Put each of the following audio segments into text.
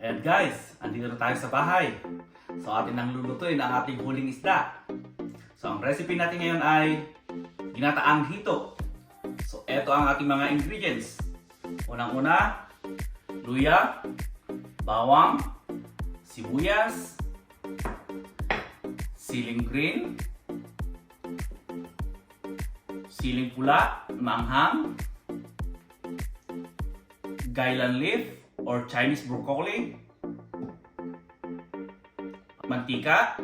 And guys, andito na tayo sa bahay. So atin nang lulutuin ang ating huling isda. So ang recipe natin ngayon ay ginataang hito. So eto ang ating mga ingredients. Unang-una, luya, bawang, sibuyas, siling green, siling pula, manghang, gailan leaf or Chinese broccoli, mantika,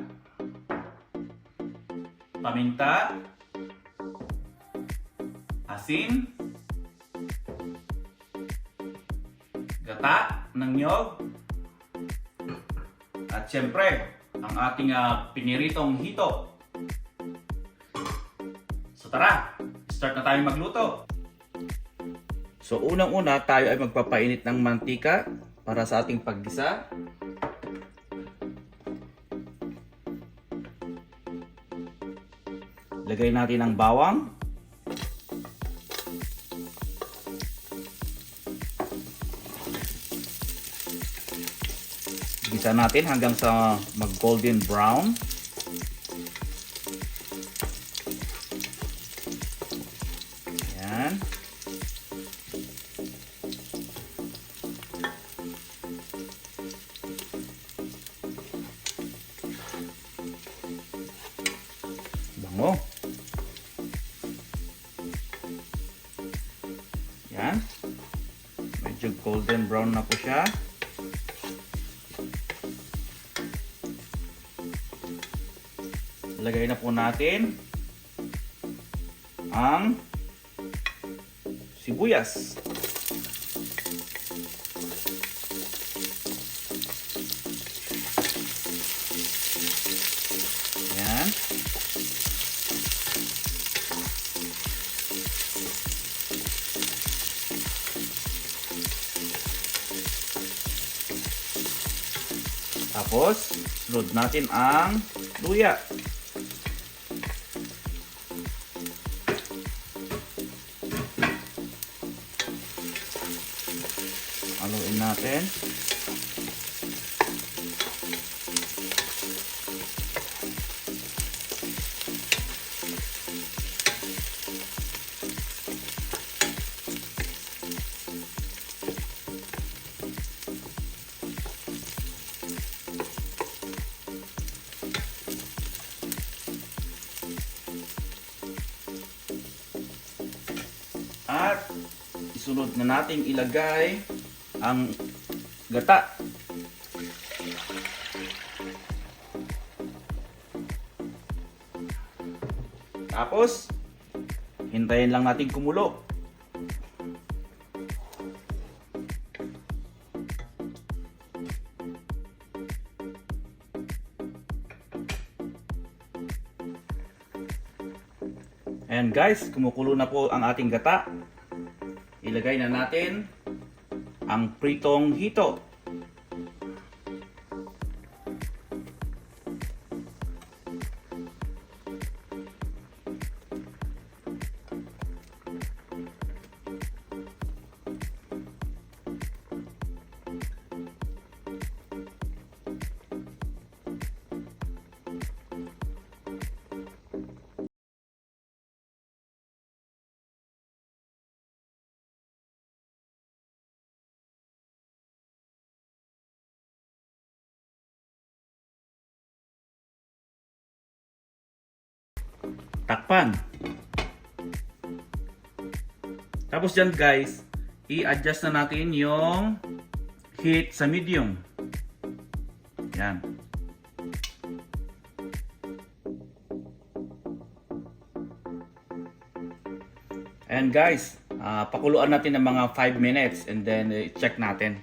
paminta, asin, gata ng niyog, at syempre ang ating piniritong hito. So tara, start na tayong magluto. So unang-una tayo ay magpapainit ng mantika para sa ating paggisa. Lagay natin ang bawang. Gisa natin hanggang sa mag-golden brown. Yan. Bango. Yan. Medyo golden brown na po siya. Lagay na po natin ang sibuyas. Yan. Tapos, load natin ang luya. Haluin natin. At isunod na nating ilagay ang gata. Tapos, hintayin lang natin kumulo. Ayan guys, kumukulo na po ang ating gata. Ilagay na natin ang pritong hito. Takpan. Tapos dyan guys, i-adjust na natin yung heat sa medium. Yan. And guys, pakuluan natin ng mga 5 minutes and then check natin.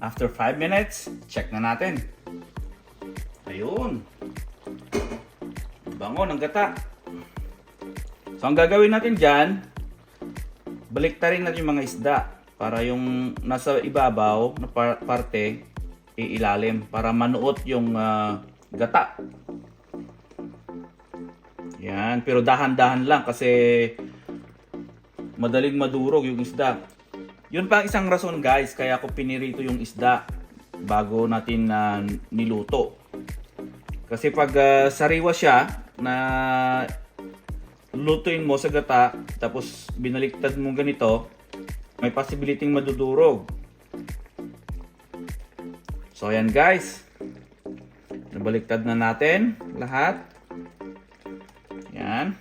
After 5 minutes, check na natin. Ayun. Bango ng gata. So ang gagawin natin dyan, baliktarin natin yung mga isda para yung nasa ibabaw na parte iilalim para manuot yung gata. Yan, pero dahan-dahan lang kasi madaling madurog yung isda. Yun pa ang isang rason guys, kaya ako pinirito yung isda bago natin niluto. Kasi pag sariwa siya na lutuin mo sa gata, tapos binaliktad mo ganito, may possibility madudurog. So ayan guys, nabaliktad na natin lahat. Yan.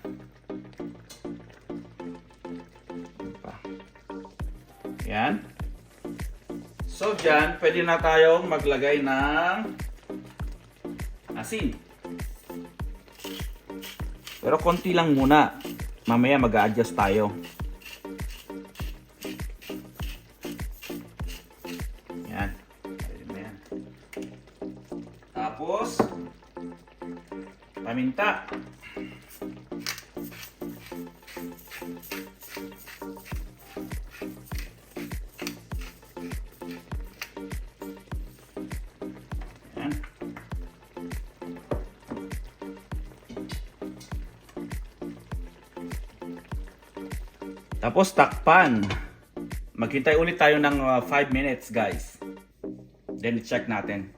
Yan. So dyan, pwede na tayong maglagay ng asin. Pero konti lang muna. Mamaya mag-a-adjust tayo. Yan. Yan. Tapos, paminta. Tapos takpan. Maghintay ulit tayo ng 5 minutes guys. Then check natin.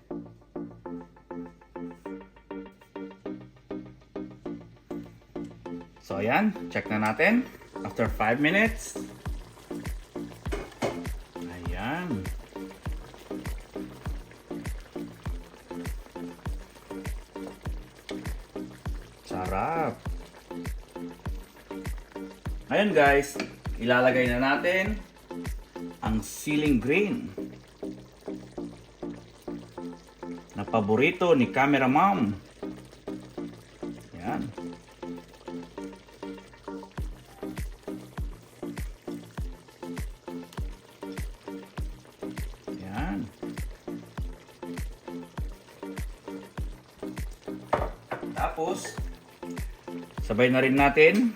So ayan, check na natin. After 5 minutes. Ayan. Sarap. Ngayon guys, ilalagay na natin ang siling green na paborito ni Camera Mom. Yan. Yan. Tapos, sabay na rin natin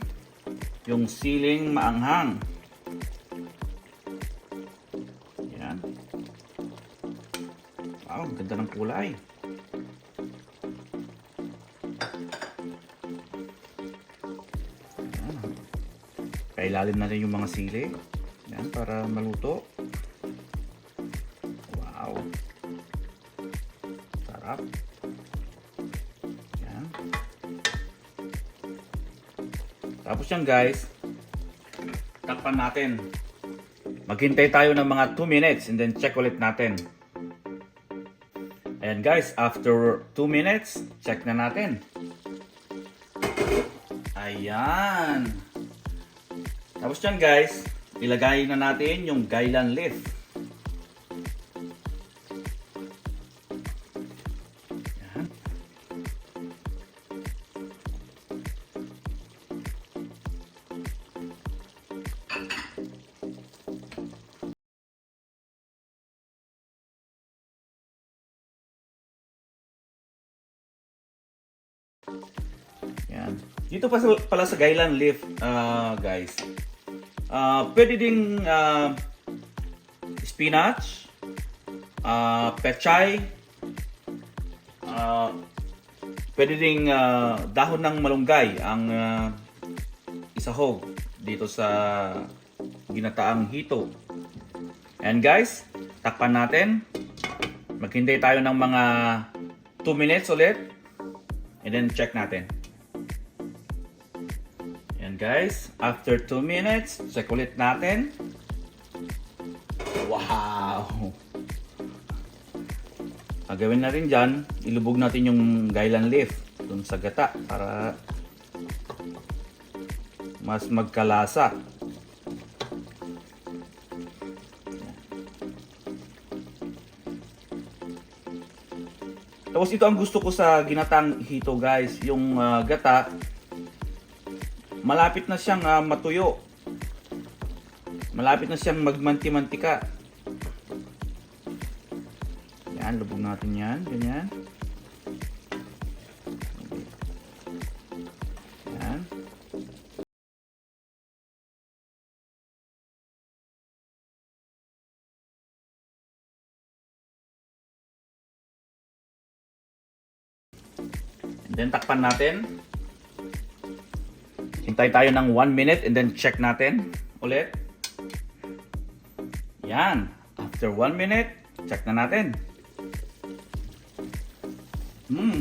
yung siling maanghang. Yan. Wow, ganda ng kulay. Yan. Kailalim na rin yung mga sili. Yan, para maluto. Wow. Sarap. Yan. Tapos yan guys, takpan natin. Maghintay tayo ng mga 2 minutes and then check ulit natin. Ayan guys, after 2 minutes, check na natin. Ayan. Tapos yan guys, ilagay na natin yung gailan leaf. Ayan. Yan. Dito pala sa gailan leaf, guys. Pwede ding spinach, pechay, pwede ding dahon ng malunggay ang isahog dito sa ginataang hito. And guys, takpan natin. Maghintay tayo ng mga 2 minutes ulit. And then check natin. Yan guys, after 2 minutes, check ulit natin. Wow! Gagawin na rin dyan, ilubog natin yung gailan leaf dun sa gata para mas magkalasa. Tapos ito ang gusto ko sa ginatang hito guys, yung gata malapit na siyang matuyo. Malapit na siyang magmanti-mantika. Yan, lubog natin yan, ganyan. Yan. And then takpan natin. Hintay tayo ng 1 minute and then check natin ulit. Yan. After 1 minute, check na natin.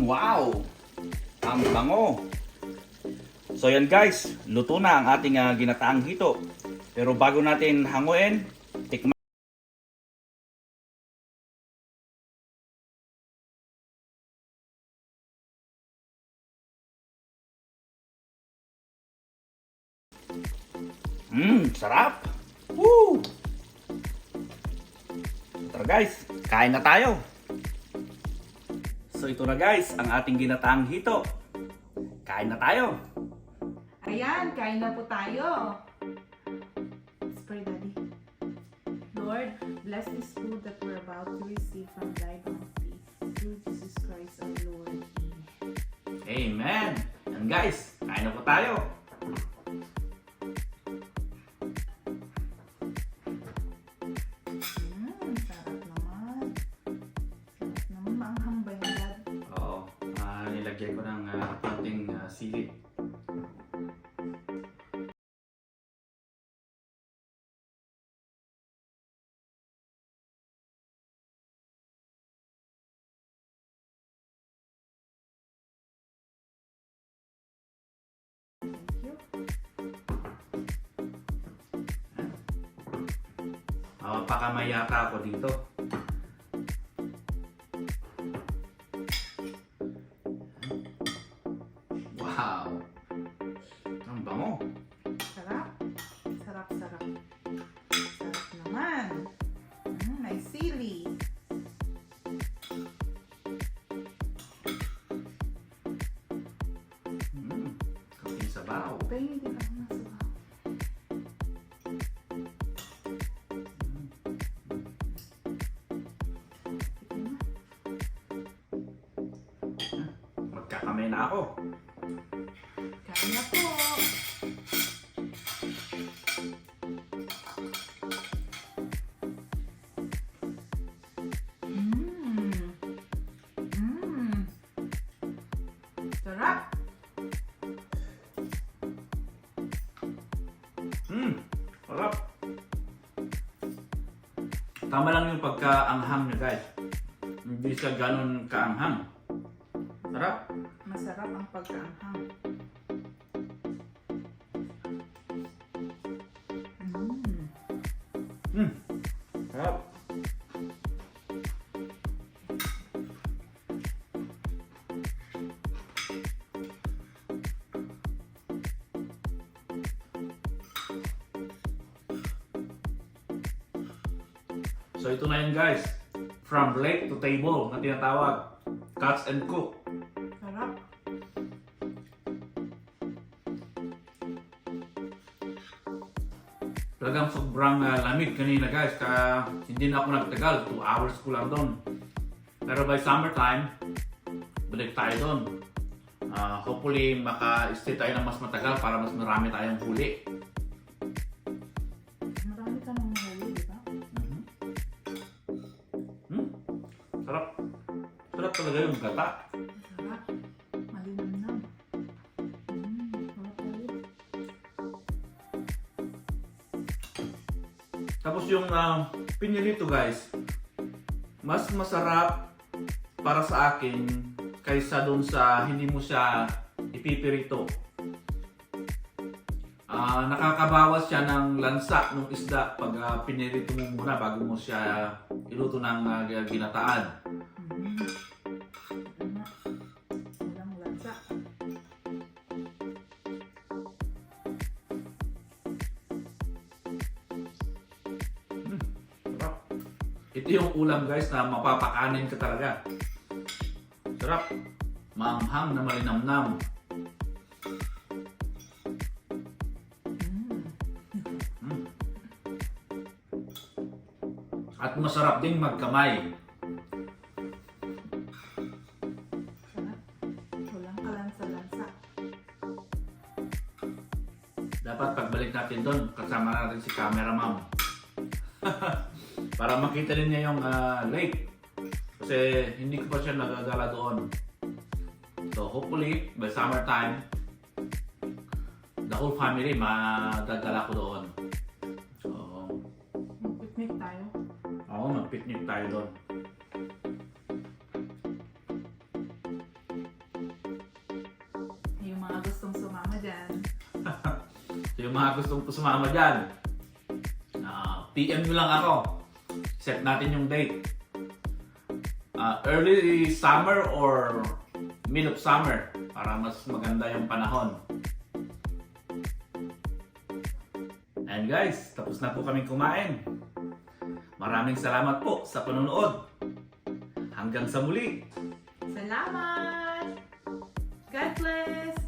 Wow! Ang bango! So yan guys, luto na ang ating ginataang hito. Pero bago natin hanguin, tikman. Sarap! Woo! Tara guys, kain na tayo! So ito na guys, ang ating ginataang hito. Kain na tayo! Ayan, kain na po tayo. Let's pray, Daddy. Lord, bless this food that we're about to receive from thy bounty. Through Jesus Christ our Lord. Amen. Amen! Yan guys, kain na po tayo! Sarap naman. Sarap naman. Maanghang ba yan, Dad? Oo, nilagyan ko ng konting sili. Thank you. Pakamayata ako dito. Wow! Ang bango! Sarap. Sarap, sarap. Sarap naman. May sili. Kaping sabaw. Pwede hindi ako nasuha. Magkakamay na ako. Kain na po. Sarap. Sarap. Tama lang yung pagkaanghang niya guys. Hindi siya ganun kaanghang. Sarap. Masarap ang pagkaanghang. Sarap. So ito na yun guys. From lake to table na tinatawag. Cuts and cook. Sarap. Talagang sobrang lamig kanina guys. Kaya hindi na ako nagtagal. 2 hours ko lang doon. Pero by summertime, balik tayo doon. Hopefully maka-stay tayo ng mas matagal para mas marami tayong huli. Marami ka nang mahuli, di ba? Sarap. Sarap talaga yung gata. Masarap. Malinamnam. Sarap tayo. Tapos yung pinilito guys, mas masarap para sa akin kaysa doon sa hindi mo siya ipipirito. Nakakabawas siya ng lansa ng isda pag pinirito mo muna bago mo siya iluto ng ginataan. Walang lansa. Sarap. Ito yung ulam guys na mapapakanin ka talaga. Sarap. Maanghang na malinamnam. At masarap ding magkamay. Sarap. Walang kalansa-lansa. Dapat pagbalik natin doon, kasama natin si camera ma'am. Para makita din niya yung lake. Kasi hindi ko pa siya nagagala doon. So hopefully, by summertime, the whole family madadala ko doon. So, Mag-picnic tayo Oo, mag-picnic tayo doon. Yung mga gustong sumama dyan. So, yung mga gustong sumama dyan, PM nyo lang ako. Set natin yung date. Early summer or mid of summer para mas maganda yung panahon. And guys, tapos na po kaming kumain. Maraming salamat po sa panonood. Hanggang sa muli. Salamat! God bless!